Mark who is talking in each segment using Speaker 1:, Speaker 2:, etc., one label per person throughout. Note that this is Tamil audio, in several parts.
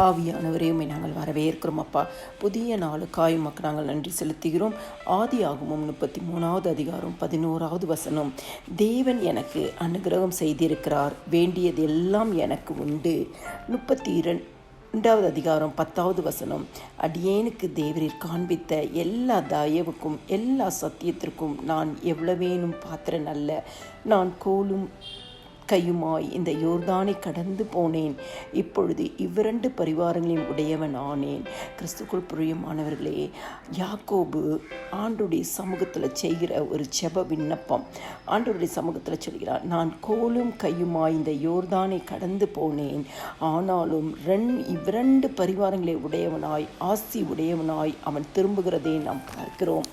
Speaker 1: ஆவியானவரையுமே நாங்கள் வரவேற்கிறோம் அப்பா. புதிய நாளுக்காய் உமக்கு நாங்கள் நன்றி செலுத்துகிறோம். ஆதியாகமம் 33வது அதிகாரம் 11வது வசனம். தேவன் எனக்கு அனுகிரகம் செய்திருக்கிறார், வேண்டியது எல்லாம் எனக்கு உண்டு. 32வது அதிகாரம் 10வது வசனம். அடியேனுக்கு தேவரீர் காண்பித்த எல்லா தயவுக்கும் எல்லா சத்தியத்திற்கும் நான் எவ்வளவேனும் பாத்திரன் அல்ல. நான் கோலும் கையுமாய் இந்த யோர்தானை கடந்து போனேன், இப்பொழுது இவ்விரண்டு பரிவாரங்களையும் உடையவன் ஆனேன். கிறிஸ்துக்குள் பிரியமானவர்களே, யாக்கோபு ஆண்டவருடைய சமூகத்தில் செய்கிற ஒரு ஜெப விண்ணப்பம். ஆண்டவருடைய சமூகத்தில் சொல்கிறார், நான் கோலும் கையுமாய் இந்த யோர்தானை கடந்து போனேன், ஆனாலும் இவ்விரண்டு பரிவாரங்களை உடையவனாய் ஆசி உடையவனாய் அவன் திரும்புகிறதை நாம் பார்க்கிறோம்.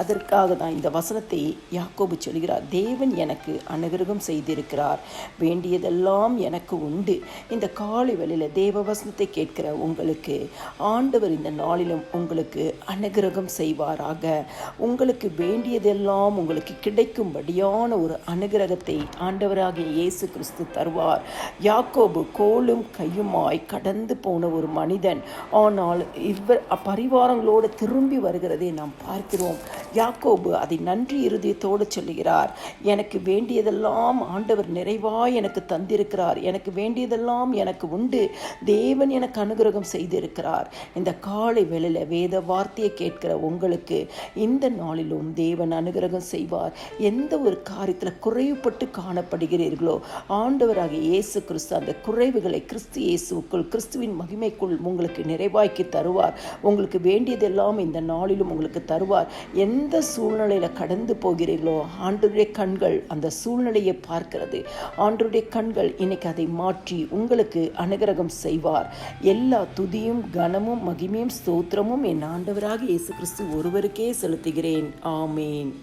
Speaker 1: அதற்காக தான் இந்த வசனத்தை யாக்கோபு சொல்கிறார். தேவன் எனக்கு அனுகிரகம் செய்திருக்கிறார், வேண்டியதெல்லாம் எனக்கு உண்டு. இந்த காலை வேளையில் தேவ வசனத்தை கேட்கிற உங்களுக்கு ஆண்டவர் இந்த நாளிலும் உங்களுக்கு அனுகிரகம் செய்வாராக. உங்களுக்கு வேண்டியதெல்லாம் உங்களுக்கு கிடைக்கும்படியான ஒரு அனுகிரகத்தை ஆண்டவராகிய இயேசு கிறிஸ்து தருவார். யாக்கோபு கோலும் கையுமாய் கடந்து போன ஒரு மனிதன், ஆனால் பரிவாரங்களோடு திரும்பி வருகிறதை நாம் பார்க்கிறோம். யாக்கோபு அதை நன்றி இருதயத்தோடு சொல்லுகிறார். எனக்கு வேண்டியதெல்லாம் ஆண்டவர் நிறைவாய் எனக்கு தந்திருக்கிறார், எனக்கு வேண்டியதெல்லாம் எனக்கு உண்டு, தேவன் எனக்கு அனுகிரகம் செய்திருக்கிறார். இந்த காலை வேளையில் வேத வார்த்தையை கேட்கிற உங்களுக்கு இந்த நாளிலும் தேவன் அனுகிரகம் செய்வார். எந்த ஒரு காரியத்தில் குறைவுபட்டு காணப்படுகிறீர்களோ ஆண்டவராகிய இயேசு கிறிஸ்து அந்த குறைவுகளை கிறிஸ்து இயேசுக்குள் கிறிஸ்துவின் மகிமைக்குள் உங்களுக்கு நிறைவாக்கி தருவார். உங்களுக்கு வேண்டியதெல்லாம் இந்த நாளிலும் உங்களுக்கு தருவார். எந்த சூழ்நிலையில் கடந்து போகிறீர்களோ ஆண்டவருடைய கண்கள் அந்த சூழ்நிலையை பார்க்கிறது. ஆண்டவருடைய கண்கள் இன்னைக்கு அதை மாற்றி உங்களுக்கு அனுகிரகம் செய்வார். எல்லா துதியும் கனமும் மகிமையும் ஸ்தோத்திரமும் என் ஆண்டவராகிய இயேசு கிறிஸ்து ஒருவருக்கே செலுத்துகிறேன். ஆமேன்.